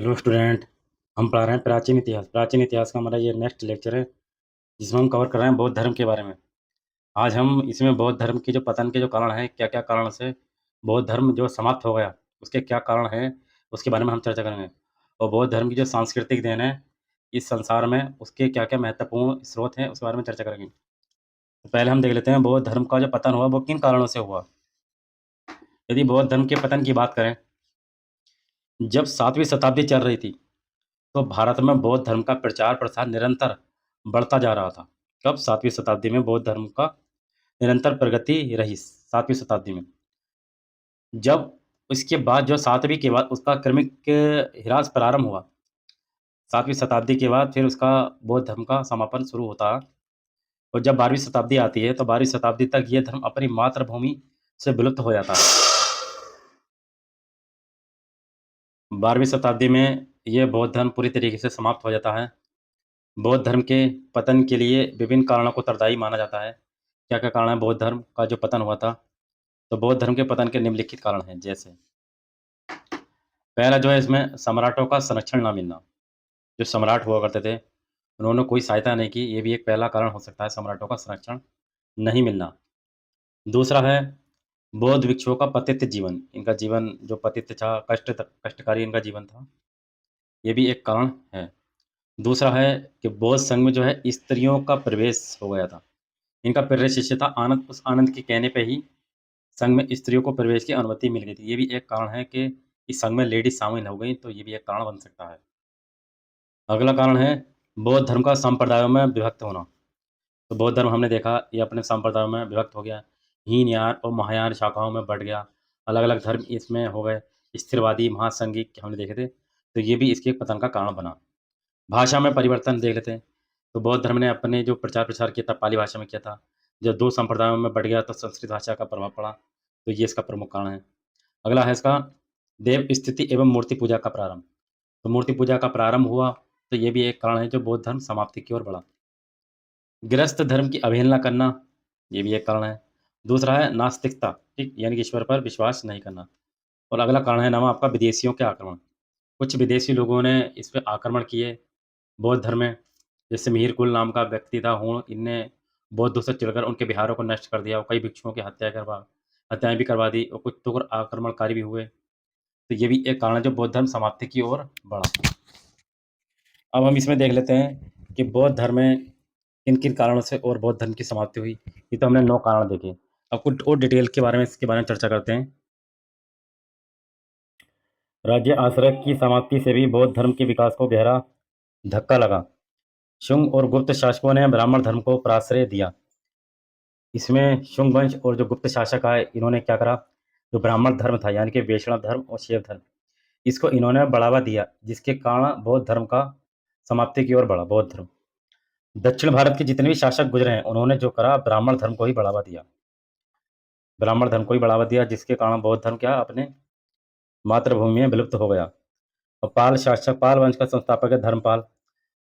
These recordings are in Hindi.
Hello student. हम पढ़ा रहे हैं प्राचीन इतिहास। प्राचीन इतिहास का हमारा ये नेक्स्ट लेक्चर है, जिसमें हम कवर कर रहे हैं बौद्ध धर्म के बारे में। आज हम इसमें बौद्ध धर्म की जो पतन के जो कारण है, क्या क्या कारण से बौद्ध धर्म जो समाप्त हो गया, उसके क्या कारण है, उसके बारे में हम चर्चा करेंगे। और बौद्ध धर्म की जो सांस्कृतिक देन है इस संसार में, उसके क्या क्या महत्वपूर्ण स्रोत हैं, उसके बारे में चर्चा करेंगे। तो पहले हम देख लेते हैं बौद्ध धर्म का जो पतन हुआ वो किन कारणों से हुआ। यदि बौद्ध धर्म के पतन की बात करें, जब 7वीं शताब्दी चल रही थी तो भारत में बौद्ध धर्म का प्रचार प्रसार निरंतर बढ़ता जा रहा था। कब? 7वीं शताब्दी में बौद्ध धर्म का निरंतर प्रगति रही 7वीं शताब्दी में। जब इसके बाद जो 7वीं के बाद उसका क्रमिक ह्रास प्रारंभ हुआ, 7वीं शताब्दी के बाद फिर उसका बौद्ध धर्म का समापन शुरू होता। और जब 12वीं शताब्दी आती है तो 12वीं शताब्दी तक ये धर्म अपनी मातृभूमि से विलुप्त हो जाता है। 12वीं शताब्दी में ये बौद्ध धर्म पूरी तरीके से समाप्त हो जाता है। बौद्ध धर्म के पतन के लिए विभिन्न कारणों को उत्तरदायी माना जाता है। क्या क्या कारण है बौद्ध धर्म का जो पतन हुआ था? तो बौद्ध धर्म के पतन के निम्नलिखित कारण हैं, जैसे पहला जो है इसमें सम्राटों का संरक्षण ना मिलना। जो सम्राट हुआ करते थे उन्होंने कोई सहायता नहीं की, ये भी एक पहला कारण हो सकता है, सम्राटों का संरक्षण नहीं मिलना। दूसरा है बौद्ध भिक्षुओं का पतित जीवन। इनका जीवन जो पतित था, कष्टकारी इनका जीवन था, ये भी एक कारण है। दूसरा है कि बौद्ध संघ में जो है स्त्रियों का प्रवेश हो गया था। इनका प्रवेश शिष्य था आनंद, उस आनंद के कहने पे ही संघ में स्त्रियों को प्रवेश की अनुमति मिल गई थी। ये भी एक कारण है कि इस संघ में लेडीज शामिल हो गई, तो ये भी एक कारण बन सकता है। अगला कारण है बौद्ध धर्म का संप्रदायों में विभक्त होना। तो बौद्ध धर्म हमने देखा ये अपने संप्रदायों में विभक्त हो गया, हीनयान और महायान शाखाओं में बढ़ गया, अलग अलग धर्म इसमें हो गए, स्थिरवादी महासंघिक हमने देखे थे, तो ये भी इसके पतन का कारण बना। भाषा में परिवर्तन देख लेते हैं। तो बौद्ध धर्म ने अपने जो प्रचार प्रसार किया था पाली भाषा में किया था। जब दो संप्रदायों में बढ़ गया तो संस्कृत भाषा का प्रभाव पड़ा, तो ये इसका प्रमुख कारण है। अगला है इसका देव स्थिति एवं मूर्ति पूजा का प्रारंभ। तो मूर्ति पूजा का प्रारंभ हुआ, तो ये भी एक कारण है जो बौद्ध धर्म समाप्ति की ओर बढ़ा। गृहस्थ धर्म की अवहेलना करना, ये भी एक कारण है। दूसरा है नास्तिकता, ठीक, यानी कि ईश्वर पर विश्वास नहीं करना। और अगला कारण है नाम आपका विदेशियों के आक्रमण। कुछ विदेशी लोगों ने इस पर आक्रमण किए बौद्ध धर्म में। जैसे मिहिरकुल नाम का व्यक्ति था, हूण, इनने बौद्धों से चिढ़कर उनके विहारों को नष्ट कर दिया और कई भिक्षुओं की हत्याएं भी करवा दी और कुछ तो आक्रमणकारी भी हुए। तो ये भी एक कारण है जो बौद्ध धर्म समाप्ति की ओर बढ़ा। अब हम इसमें देख लेते हैं कि बौद्ध धर्म में किन किन कारणों से और बौद्ध धर्म की समाप्ति हुई। ये तो हमने 9 कारण देखे। अब कुछ और डिटेल के बारे में इसके बारे में चर्चा करते हैं। राज्य आश्रय की समाप्ति से भी बौद्ध धर्म के विकास को गहरा धक्का लगा। शुंग और गुप्त शासकों ने ब्राह्मण धर्म को प्राश्रय दिया। इसमें शुंग वंश और जो गुप्त शासक आए इन्होंने क्या करा, जो ब्राह्मण धर्म था यानी कि वैष्णव धर्म और शैव धर्म, इसको इन्होंने बढ़ावा दिया, जिसके कारण बौद्ध धर्म का समाप्ति की ओर बढ़ा बौद्ध धर्म। दक्षिण भारत के जितने भी शासक गुजरे हैं उन्होंने जो करा, ब्राह्मण धर्म को ही बढ़ावा दिया, ब्राह्मण धर्म को ही बढ़ावा दिया, जिसके कारण बौद्ध धर्म क्या अपने मातृभूमि में विलुप्त हो गया। और पाल शासक, पाल वंश का संस्थापक है धर्मपाल।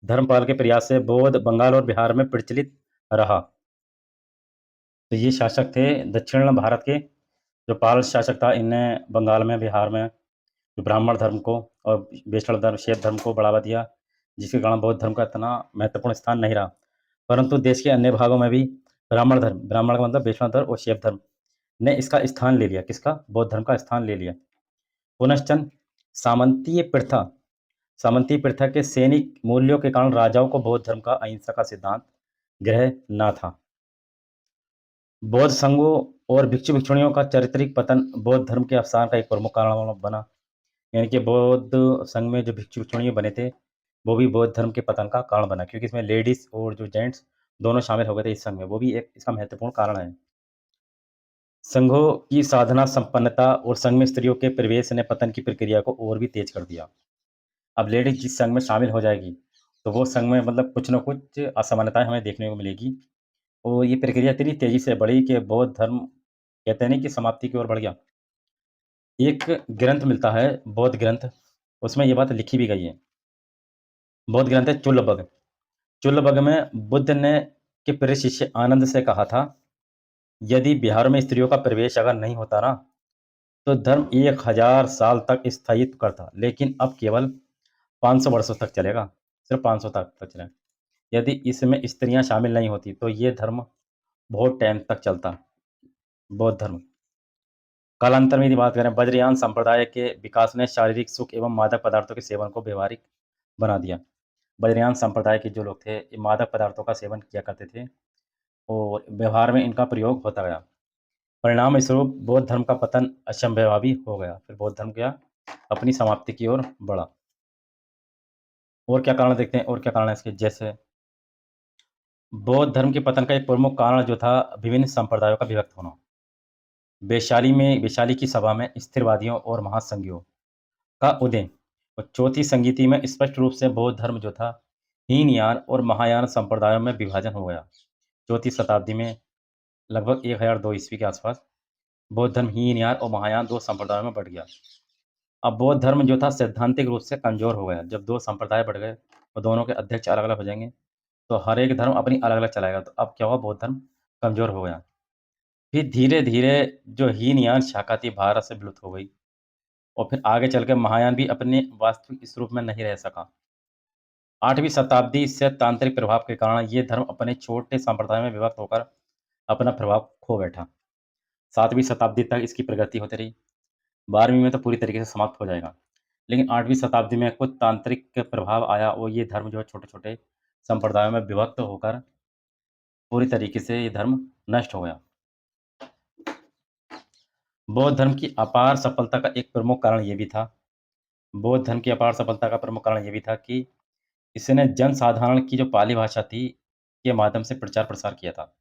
धर्मपाल के प्रयास से बौद्ध बंगाल और बिहार में प्रचलित रहा। तो ये शासक थे दक्षिण भारत के, जो पाल शासक था, इनने बंगाल में, बिहार में जो ब्राह्मण धर्म को और वैष्णव धर्म, शैव धर्म को बढ़ावा दिया, जिसके कारण बौद्ध धर्म का इतना महत्वपूर्ण स्थान नहीं रहा। परंतु देश के अन्य भागों में भी ब्राह्मण धर्म, ब्राह्मण का मतलब वैष्णव धर्म और शैव धर्म, ने इसका स्थान ले लिया। किसका? बौद्ध धर्म का स्थान ले लिया। पुनश्चन सामंतीय प्रथा, सामंती प्रथा के सैनिक मूल्यों के कारण राजाओं को बौद्ध धर्म का अहिंसा का सिद्धांत ग्रह न था। बौद्ध संघों और भिक्षु भिक्षुणियों का चारित्रिक पतन बौद्ध धर्म के अवसान का एक प्रमुख कारण बना। यानी कि बौद्ध संघ में जो भिक्षु भिक्षुणी बने थे वो भी बौद्ध धर्म के पतन का कारण बना, क्योंकि इसमें लेडीज और जो जेंट्स दोनों शामिल हो गए थे इस संघ में, वो भी एक इसका महत्वपूर्ण कारण है। संघों की साधना संपन्नता और संघ में स्त्रियों के प्रवेश ने पतन की प्रक्रिया को और भी तेज कर दिया। अब लेडीज जिस संघ में शामिल हो जाएगी तो वो संघ में मतलब कुछ न कुछ असमानताएं हमें देखने को मिलेगी। और ये प्रक्रिया इतनी तेजी से बढ़ी कि बौद्ध धर्म कहते हैं नहीं कि समाप्ति की ओर बढ़ गया। एक ग्रंथ मिलता है बौद्ध ग्रंथ, उसमें ये बात लिखी भी गई है। बौद्ध ग्रंथ है चुल्लबग। चुल्लबग में बुद्ध ने के प्रिय शिष्य आनंद से कहा था, यदि बिहार में स्त्रियों का प्रवेश अगर नहीं होता ना तो धर्म 1000 साल तक स्थायित्व करता, लेकिन अब केवल 500 वर्षों तक चलेगा, सिर्फ़ 500 तक चलेगा। यदि इसमें स्त्रियाँ शामिल नहीं होती, तो ये धर्म बहुत टाइम तक चलता, बौद्ध धर्म। कालांतर में यदि बात करें, वज्रयान संप्रदाय के विकास ने शारीरिक सुख एवं मादक पदार्थों के सेवन को व्यावहारिक बना दिया। वज्रयान संप्रदाय के जो लोग थे, ये मादक पदार्थों का सेवन किया करते थे और व्यवहार में इनका प्रयोग होता गया। परिणाम स्वरूप बौद्ध धर्म का पतन असंभवावी हो गया। फिर बौद्ध धर्म क्या अपनी समाप्ति की ओर बढ़ा। और क्या कारण देखते हैं, और क्या कारण है इसके, जैसे बौद्ध धर्म के पतन का एक प्रमुख कारण जो था, विभिन्न संप्रदायों का विभक्त होना। वैशाली की सभा में स्थिरवादियों और महासंघियों का उदय और चौथी संगीति में स्पष्ट रूप से बौद्ध धर्म जो था, हीनयान और महायान संप्रदायों में विभाजन हो गया। चौथी शताब्दी में लगभग 1002 ईस्वी के आसपास बौद्ध धर्म हीनयान और महायान दो संप्रदायों में बढ़ गया। अब बौद्ध धर्म जो था सैद्धांतिक रूप से कमजोर हो गया। जब दो संप्रदाय बढ़ गए और दोनों के अध्यक्ष अलग अलग हो जाएंगे, तो हर एक धर्म अपनी अलग अलग चलाएगा। तो अब क्या हुआ, बौद्ध धर्म कमजोर हो गया। फिर धीरे धीरे जो हीनयान शाखा थी भारत से विलुप्त हो गई और फिर आगे चल के महायान भी अपने वास्तविक इस रूप में नहीं रह सका। 8वीं शताब्दी से तांत्रिक प्रभाव के कारण ये धर्म अपने छोटे संप्रदाय में विभक्त होकर अपना प्रभाव खो बैठा। 7वीं शताब्दी तक इसकी प्रगति होती रही। 12वीं में तो पूरी तरीके से समाप्त हो जाएगा। लेकिन 8वीं शताब्दी में कुछ तांत्रिक प्रभाव आया और ये धर्म जो है छोटे-छोटे संप्रदायों में विभक्त होकर पूरी तरीके से ये धर्म नष्ट हो गया। बौद्ध धर्म की अपार सफलता का एक प्रमुख कारण ये भी था, बौद्ध धर्म की अपार सफलता का प्रमुख कारण ये भी था कि इसने जनसाधारण की जो पाली भाषा थी, के माध्यम से प्रचार-प्रसार किया था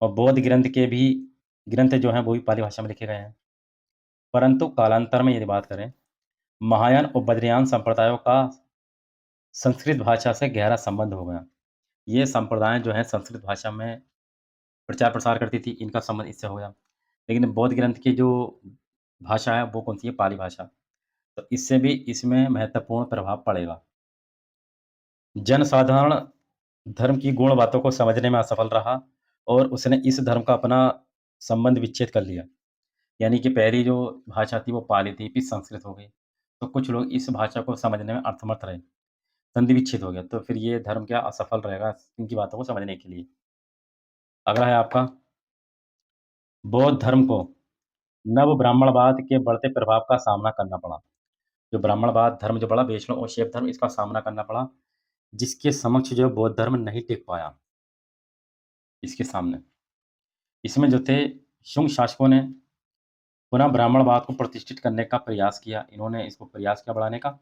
और बौद्ध ग्रंथ जो हैं वो भी पाली भाषा में लिखे गए हैं। परंतु कालांतर में यदि बात करें, महायान और बद्रियान संप्रदायों का संस्कृत भाषा से गहरा संबंध हो गया। ये संप्रदाय जो हैं संस्कृत भाषा में प्रचार-प्रसार करती थी, इनका संबंध इससे हो गया। लेकिन बौद्ध ग्रंथ की जो भाषा है वो कौन-सी है? पाली भाषा। तो इससे भी इसमें महत्वपूर्ण प्रभाव पड़ेगा। जनसाधारण धर्म की गूढ़ बातों को समझने में असफल रहा और उसने इस धर्म का अपना संबंध विच्छेद कर लिया। यानी कि पहली जो भाषा थी वो पाली थी, फिर संस्कृत हो गई। तो कुछ लोग इस भाषा को समझने में असमर्थ रहे, संधि विच्छेद हो गया। तो फिर ये धर्म क्या असफल रहेगा इनकी बातों को समझने के लिए। अगला है आपका, बौद्ध धर्म को नव ब्राह्मणवाद के बढ़ते प्रभाव का सामना करना पड़ा। जो ब्राह्मणवाद धर्म जो बढ़ा, वैष्णव और शैव धर्म, इसका सामना करना पड़ा, जिसके समक्ष जो बौद्ध धर्म नहीं टिक पाया इसके सामने। इसमें जो थे शुंग शासकों ने पुनः ब्राह्मणवाद को प्रतिष्ठित करने का प्रयास किया। इन्होंने इसको प्रयास किया बढ़ाने का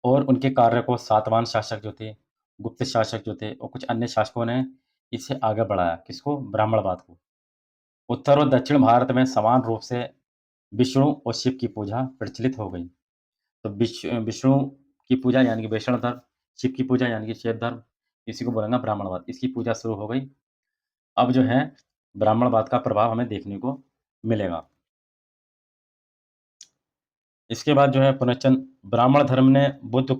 और उनके कार्य को सातवाहन शासक जो थे, गुप्त शासक जो थे और कुछ अन्य शासकों ने इसे आगे बढ़ाया। किसको? ब्राह्मणवाद को। उत्तर और दक्षिण भारत में समान रूप से विष्णु और शिव की पूजा प्रचलित हो गई। तो विष्णु की पूजा यानी कि वैष्णव धर्म, शिव की पूजा यानी कि शैव धर्म, इसी को बोलेंगे ब्राह्मणवाद। इसकी पूजा शुरू हो गई। अब जो है ब्राह्मणवाद का प्रभाव हमें देखने को मिलेगा। इसके बाद जो है पुनश्चन ब्राह्मण धर्म ने बुद्ध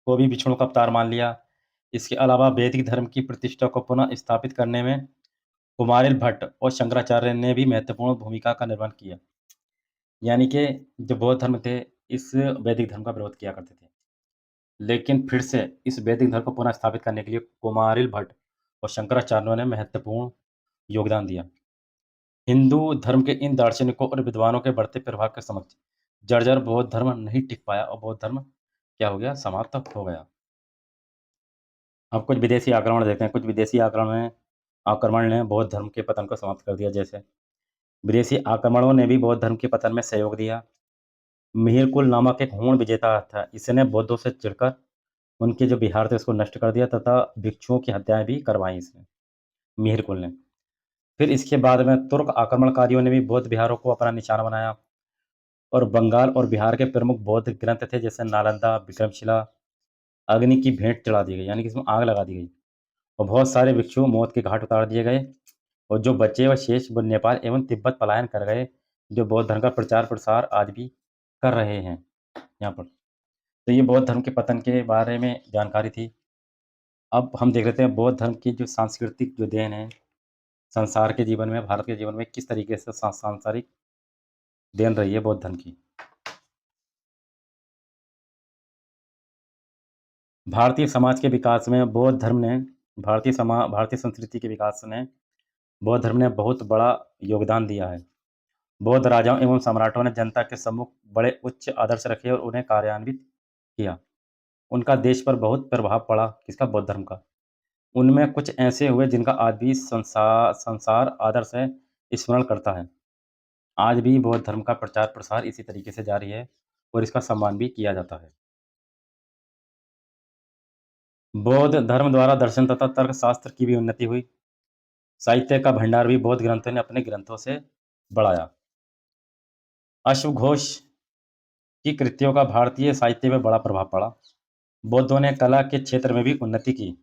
को भी विष्णु का अवतार मान लिया। इसके अलावा वैदिक धर्म की प्रतिष्ठा को पुनः स्थापित करने में कुमारिल भट्ट और शंकराचार्य ने भी महत्वपूर्ण भूमिका का निर्वहन किया। यानी कि जो बौद्ध धर्म थे, इस वैदिक धर्म का विरोध किया करते थे। लेकिन फिर से इस वैदिक धर्म को पुनः स्थापित करने के लिए कुमारिल भट्ट और शंकराचार्यों ने महत्वपूर्ण योगदान दिया। हिंदू धर्म के इन दार्शनिकों और विद्वानों के बढ़ते प्रभाव के समक्ष जर्जर बौद्ध धर्म नहीं टिक पाया और बौद्ध धर्म क्या हो गया? समाप्त हो गया। अब कुछ विदेशी आक्रमण देखते हैं। कुछ विदेशी आक्रमण ने बौद्ध धर्म के पतन को समाप्त कर दिया। जैसे विदेशी आक्रमणों ने भी बौद्ध धर्म के पतन में सहयोग दिया। मिहिरकुल नामक एक हूण विजेता था, इसने बौद्धों से चिढ़कर उनके जो बिहार थे उसको नष्ट कर दिया तथा भिक्षुओं की हत्याएं भी करवाई इसने, मिहिरकुल ने। फिर इसके बाद में तुर्क आक्रमणकारियों ने भी बौद्ध बिहारों को अपना निशाना बनाया और बंगाल और बिहार के प्रमुख बौद्ध ग्रंथ थे जैसे नालंदा, विक्रमशिला, अग्नि की भेंट चढ़ा दी गई, यानी कि इसमें आग लगा दी गई और बहुत सारे भिक्षु मौत के घाट उतार दिए गए और जो बचे व शेष वो नेपाल एवं तिब्बत पलायन कर गए, जो बौद्ध धर्म का प्रचार प्रसार आज भी कर रहे हैं यहाँ पर। तो ये बौद्ध धर्म के पतन के बारे में जानकारी थी। अब हम देख लेते हैं बौद्ध धर्म की जो सांस्कृतिक जो देन है संसार के जीवन में, भारत के जीवन में किस तरीके से सांसारिक देन रही है बौद्ध धर्म की। भारतीय समाज के विकास में बौद्ध धर्म ने भारतीय संस्कृति के विकास में बौद्ध धर्म ने बहुत बड़ा योगदान दिया है। बौद्ध राजाओं एवं सम्राटों ने जनता के सम्मुख बड़े उच्च आदर्श रखे और उन्हें कार्यान्वित किया। उनका देश पर बहुत प्रभाव पड़ा, किसका? बौद्ध धर्म का। उनमें कुछ ऐसे हुए जिनका आज भी संसार आदर से स्मरण करता है। आज भी बौद्ध धर्म का प्रचार प्रसार इसी तरीके से जारी है और इसका सम्मान भी किया जाता है। बौद्ध धर्म द्वारा दर्शन तथा तर्क शास्त्र की भी उन्नति हुई। साहित्य का भंडार भी बौद्ध ग्रंथों ने अपने ग्रंथों से बढ़ाया। अश्वघोष की कृतियों का भारतीय साहित्य में बड़ा प्रभाव पड़ा। बौद्धों ने कला के क्षेत्र में भी उन्नति की।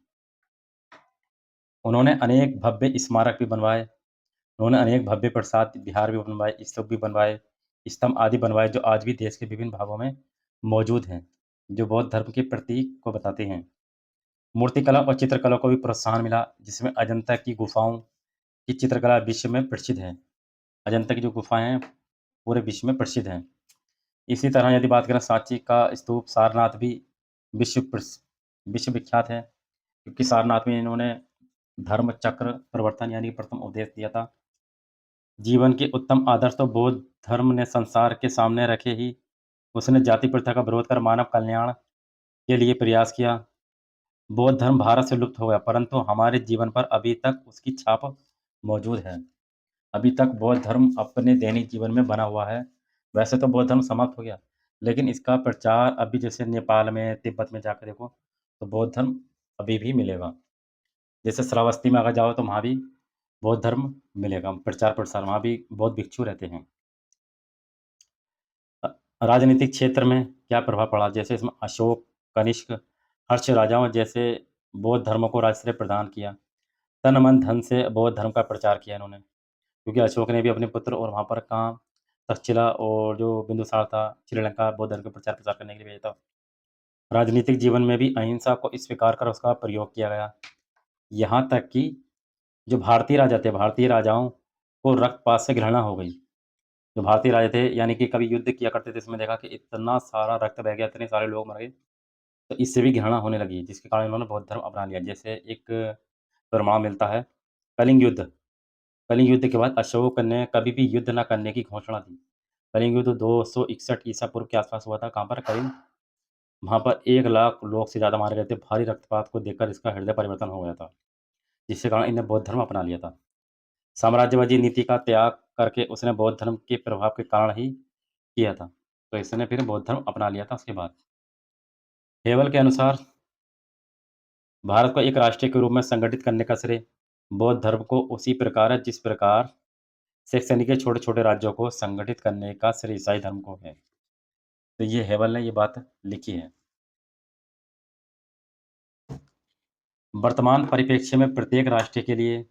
उन्होंने अनेक भव्य स्मारक भी बनवाए। उन्होंने अनेक भव्य प्रसाद विहार भी बनवाए, स्तूप भी बनवाए, स्तंभ आदि बनवाए, जो आज भी देश के विभिन्न भागों में मौजूद हैं, जो बौद्ध धर्म के प्रतीक को बताते हैं। मूर्तिकला और चित्रकला को भी प्रोत्साहन मिला, जिसमें अजंता की गुफाओं की चित्रकला विश्व में प्रसिद्ध है। अजंता की जो गुफाएं हैं पूरे विश्व में प्रसिद्ध हैं। इसी तरह यदि बात करें, सांची का स्तूप सारनाथ भी विश्व विख्यात है, क्योंकि सारनाथ में इन्होंने धर्म चक्र प्रवर्तन यानी प्रथम उपदेश दिया था। जीवन के उत्तम आदर्श तो बौद्ध धर्म ने संसार के सामने रखे ही। उसने जाति प्रथा का विरोध कर मानव कल्याण के लिए प्रयास किया। बौद्ध धर्म भारत से लुप्त हो गया, परंतु हमारे जीवन पर अभी तक उसकी छाप मौजूद है। अभी तक बौद्ध धर्म अपने दैनिक जीवन में बना हुआ है। वैसे तो बौद्ध धर्म समाप्त हो गया, लेकिन इसका प्रचार अभी जैसे नेपाल में, तिब्बत में जाकर देखो तो बौद्ध धर्म अभी भी मिलेगा। जैसे श्रावस्ती में अगर जाओ तो वहाँ भी बौद्ध धर्म मिलेगा, प्रचार प्रसार, वहाँ भी बौद्ध भिक्षु रहते हैं। राजनीतिक क्षेत्र में क्या प्रभाव पड़ा? जैसे इसमें अशोक, कनिष्क, हर्ष राजाओं जैसे बौद्ध धर्म को राजश्रेय प्रदान किया। तन मन धन से बौद्ध धर्म का प्रचार किया इन्होंने, क्योंकि अशोक ने भी अपने पुत्र और वहाँ पर कहाँ तक्षशिला और जो बिंदुसार था, श्रीलंका बौद्ध धर्म का प्रचार प्रसार करने के लिए भेजा था। राजनीतिक जीवन में भी अहिंसा को स्वीकार कर उसका प्रयोग किया गया। यहाँ तक कि जो भारतीय राजा थे, भारतीय राजाओं को रक्तपात से घृणा हो गई। जो भारतीय राजा थे यानी कि कभी युद्ध किया करते थे, इसमें देखा कि इतना सारा रक्त बह गया, इतने सारे लोग मर गए, तो इससे भी घृणा होने लगी, जिसके कारण इन्होंने बौद्ध धर्म अपना लिया। जैसे एक प्रमाण मिलता है, कलिंग युद्ध। कलिंग युद्ध के बाद अशोक ने कभी भी युद्ध न करने की घोषणा दी। कलिंग युद्ध 261 ईसा पूर्व के आसपास हुआ था। कहाँ पर? कलिंग। वहाँ पर 1 लाख लोग से ज़्यादा मारे गए थे। भारी रक्तपात को देखकर इसका हृदय परिवर्तन हो गया था, जिसके कारण इन्हें बौद्ध धर्म अपना लिया था। साम्राज्यवादी नीति का त्याग करके उसने बौद्ध धर्म के प्रभाव के कारण ही किया था, तो इसने फिर बौद्ध धर्म अपना लिया था उसके बाद। हेवल के अनुसार भारत को एक राष्ट्र के रूप में संगठित करने का श्रेय बौद्ध धर्म को उसी प्रकार है, जिस प्रकार शैक्षणिक के छोटे-छोटे राज्यों को संगठित करने का श्रेय ईसाई धर्म को है। तो ये हेवल ने ये बात लिखी है। वर्तमान परिप्रेक्ष्य में प्रत्येक राष्ट्र के लिए,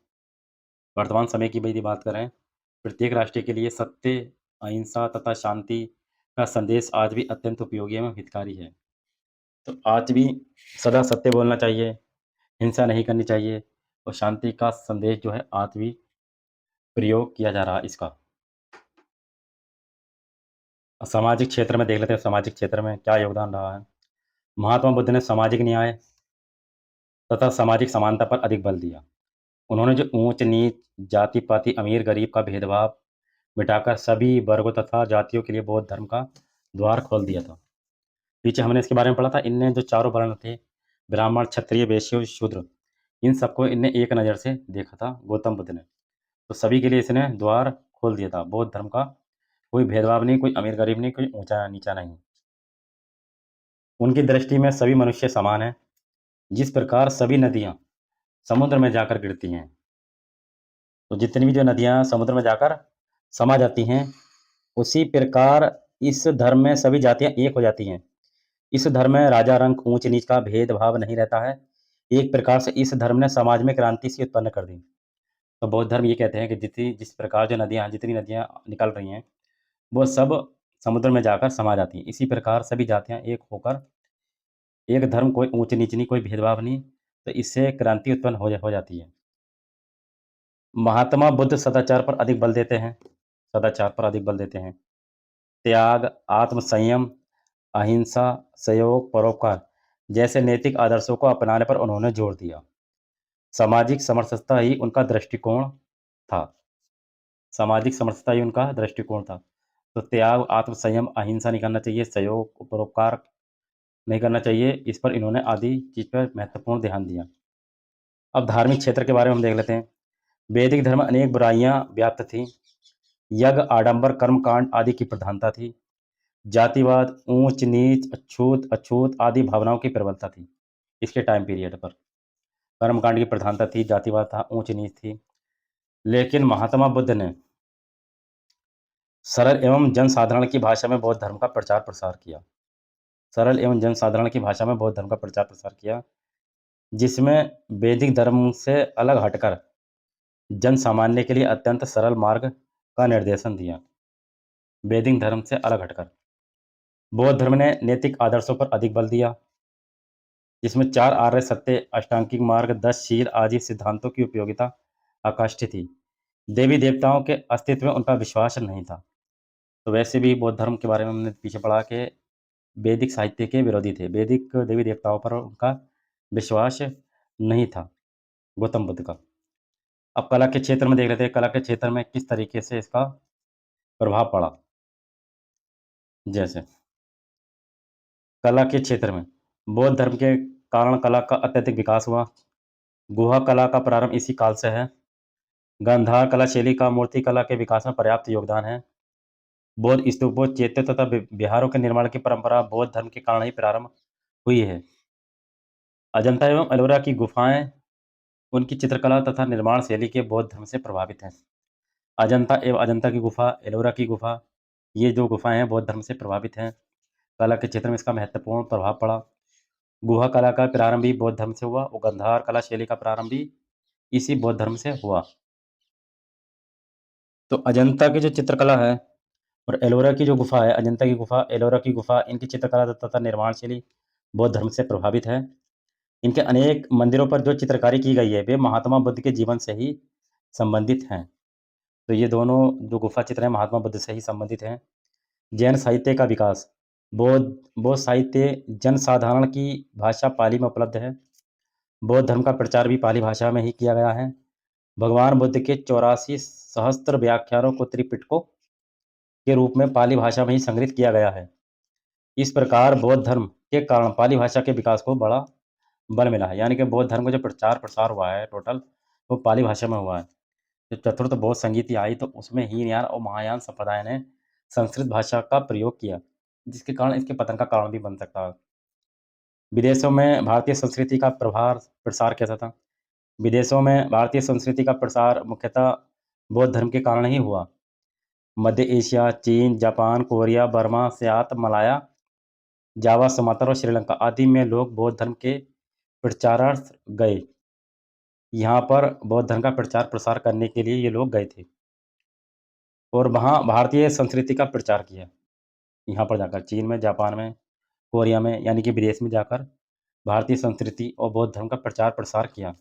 वर्तमान समय की यदि बात करें, प्रत्येक राष्ट्र के लिए सत्य, अहिंसा तथा शांति का संदेश आज भी अत्यंत उपयोगी एवं हितकारी है। तो आज भी सदा सत्य बोलना चाहिए, हिंसा नहीं करनी चाहिए और शांति का संदेश जो है आज भी प्रयोग किया जा रहा है इसका। सामाजिक क्षेत्र में देख लेते हैं, सामाजिक क्षेत्र में क्या योगदान रहा है। महात्मा बुद्ध ने सामाजिक न्याय तथा सामाजिक समानता पर अधिक बल दिया। उन्होंने जो ऊंच-नीच, जाति-पाति, अमीर-गरीब का भेदभाव मिटाकर सभी वर्गों तथा जातियों के लिए बौद्ध धर्म का द्वार खोल दिया था। पीछे हमने इसके बारे में पढ़ा था, इनने जो चारों वर्ण थे, ब्राह्मण, क्षत्रिय, वैश्य और शूद्र, इन सबको इनने एक नज़र से देखा था गौतम बुद्ध ने। तो सभी के लिए इसने द्वार खोल दिया था बौद्ध धर्म का। कोई भेदभाव नहीं, कोई अमीर-गरीब नहीं, कोई ऊँचा-नीचा नहीं। उनकी दृष्टि में सभी मनुष्य समान हैं। जिस प्रकार सभी नदियाँ समुद्र में जाकर गिरती हैं, तो जितनी भी जो नदियाँ समुद्र में जाकर समा जाती हैं, उसी प्रकार इस धर्म में सभी जातियाँ एक हो जाती हैं। इस धर्म में राजा रंक ऊंच नीच का भेदभाव नहीं रहता है। एक प्रकार से इस धर्म ने समाज में क्रांति सी उत्पन्न कर दी। तो बौद्ध धर्म ये कहते हैं कि जिस प्रकार जो नदियाँ जितनी नदियाँ निकल रही हैं, वो सब समुद्र में जाकर समा जाती हैं। इसी प्रकार सभी जातियाँ एक होकर एक धर्म, कोई ऊंच नीच नहीं, कोई भेदभाव नहीं, तो इससे क्रांति उत्पन्न हो जाती है। महात्मा बुद्ध सदाचार पर अधिक बल देते हैं। सदाचार पर अधिक बल देते हैं। त्याग, आत्म संयम, अहिंसा, सहयोग, परोपकार जैसे नैतिक आदर्शों को अपनाने पर उन्होंने जोर दिया। सामाजिक समरसता ही उनका दृष्टिकोण था। सामाजिक समरसता ही उनका दृष्टिकोण था। तो त्याग, आत्मसंयम, अहिंसा नहीं करना चाहिए, सहयोग, परोपकार नहीं करना चाहिए, इस पर इन्होंने आदि चीज़ पर महत्वपूर्ण ध्यान दिया। अब धार्मिक क्षेत्र के बारे में हम देख लेते हैं। वैदिक धर्म अनेक बुराइयां व्याप्त थीं। यज्ञ, आडंबर, कर्मकांड आदि की प्रधानता थी। जातिवाद, ऊंच नीच, अछूत अछूत आदि भावनाओं की प्रबलता थी इसके टाइम पीरियड पर। कर्मकांड की प्रधानता थी, जातिवाद था, ऊंच नीच थी। लेकिन महात्मा बुद्ध ने सरल एवं जनसाधारण की भाषा में बौद्ध धर्म का प्रचार प्रसार किया। सरल एवं जनसाधारण की भाषा में बौद्ध धर्म का प्रचार प्रसार किया, जिसमें वैदिक धर्म से अलग हटकर जन सामान्य के लिए अत्यंत सरल मार्ग का निर्देशन दिया। वैदिक धर्म से अलग हटकर बौद्ध धर्म ने नैतिक आदर्शों पर अधिक बल दिया, जिसमें 4 आर्य सत्य, अष्टांगिक मार्ग, 10 शील आदि सिद्धांतों की उपयोगिता अकाष्ठ थी। देवी देवताओं के अस्तित्व में उनका विश्वास नहीं था। तो वैसे भी बौद्ध धर्म के बारे में हमने पीछे पढ़ा कि वैदिक साहित्य के विरोधी थे। वैदिक देवी देवताओं पर उनका विश्वास नहीं था गौतम बुद्ध का। अब कला के क्षेत्र में देख लेते हैं, कला के क्षेत्र में किस तरीके से इसका प्रभाव पड़ा। जैसे कला के क्षेत्र में बौद्ध धर्म के कारण कला का अत्यधिक विकास हुआ। गुहा कला का प्रारंभ इसी काल से है। गांधार कला शैली का मूर्ति कला के विकास में पर्याप्त योगदान है। बौद्ध स्तूपों, चैत्य तथा विहारों के निर्माण की परंपरा बौद्ध धर्म के कारण ही प्रारंभ हुई है। अजंता एवं एलोरा की गुफाएं उनकी चित्रकला तथा निर्माण शैली के बौद्ध धर्म से प्रभावित हैं। अजंता की गुफा, एलोरा की गुफा, ये जो गुफाएं हैं बौद्ध धर्म से प्रभावित हैं। कला के क्षेत्र में इसका महत्वपूर्ण प्रभाव पड़ा। गुहा कला का प्रारंभ भी बौद्ध धर्म से हुआ और गंधार कला शैली का प्रारंभ भी इसी बौद्ध धर्म से हुआ। तो अजंता की जो चित्रकला है और एलोरा की जो गुफा है, अजंता की गुफा, एलोरा की गुफा, इनकी चित्रकला तथा निर्माण शैली बौद्ध धर्म से प्रभावित है। इनके अनेक मंदिरों पर जो चित्रकारी की गई है वे महात्मा बुद्ध के जीवन से ही संबंधित हैं। तो ये दोनों जो गुफा चित्र हैं महात्मा बुद्ध से ही संबंधित हैं। जैन साहित्य का विकास, बौद्ध बौद्ध साहित्य जनसाधारण की भाषा पाली में उपलब्ध है। बौद्ध धर्म का प्रचार भी पाली भाषा में ही किया गया है। भगवान बुद्ध के 84 सहस्त्र व्याख्यानों को त्रिपिटकों के रूप में पाली भाषा में ही संग्रहित किया गया है। इस प्रकार बौद्ध धर्म के कारण पाली भाषा के विकास को बड़ा बल मिला है। यानी कि बौद्ध धर्म का जो प्रचार प्रसार हुआ है टोटल, वो पाली भाषा में हुआ है। जो चतुर्थ बौद्ध संगीति आई तो उसमें हीनयान और महायान संप्रदाय ने संस्कृत भाषा का प्रयोग किया, जिसके कारण इसके पतन का कारण भी बन सकता है। विदेशों में भारतीय संस्कृति का प्रसार कैसा था? विदेशों में भारतीय संस्कृति का प्रसार मुख्यतः बौद्ध धर्म के कारण ही हुआ। मध्य एशिया, चीन, जापान, कोरिया, बर्मा, स्यात, मलाया, जावा, सुमात्रा और श्रीलंका आदि में लोग बौद्ध धर्म के प्रचारार्थ गए। यहाँ पर बौद्ध धर्म का प्रचार प्रसार करने के लिए ये लोग गए थे और वहाँ भारतीय संस्कृति का प्रचार किया। यहाँ पर जाकर चीन में, जापान में, कोरिया में, यानी कि विदेश में जाकर भारतीय संस्कृति और बौद्ध धर्म का प्रचार प्रसार किया।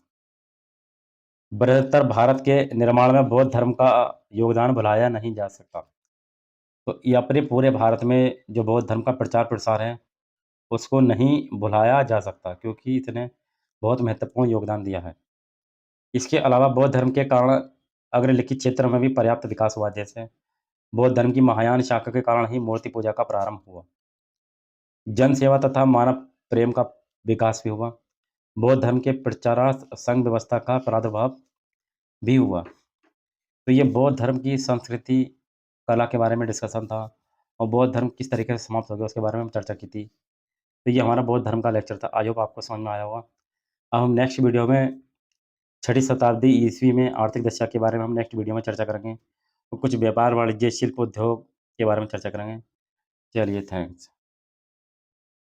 बृहत्तर भारत के निर्माण में बौद्ध धर्म का योगदान भुलाया नहीं जा सकता। तो ये अपने पूरे भारत में जो बौद्ध धर्म का प्रचार प्रसार है उसको नहीं भुलाया जा सकता, क्योंकि इसने बहुत महत्वपूर्ण योगदान दिया है। इसके अलावा बौद्ध धर्म के कारण अग्रलिखित क्षेत्र में भी पर्याप्त विकास हुआ। जैसे बौद्ध धर्म की महायान शाखा के कारण ही मूर्ति पूजा का प्रारंभ हुआ। जन सेवा तथा मानव प्रेम का विकास भी हुआ। बौद्ध धर्म के प्रचारार्थ संघ व्यवस्था का प्रादुर्भाव भी हुआ। तो ये बौद्ध धर्म की संस्कृति, कला के बारे में डिस्कशन था और बौद्ध धर्म किस तरीके से समाप्त हो गया उसके बारे में हम चर्चा की थी। तो ये हमारा बौद्ध धर्म का लेक्चर था। आई होप आपको समझ में आया होगा। अब हम नेक्स्ट वीडियो में 6ठी शताब्दी ईस्वी में आर्थिक दशा के बारे में हम नेक्स्ट वीडियो में चर्चा करेंगे और कुछ व्यापार, वाणिज्य, शिल्प, उद्योग के बारे में चर्चा करेंगे। चलिए, थैंक्स।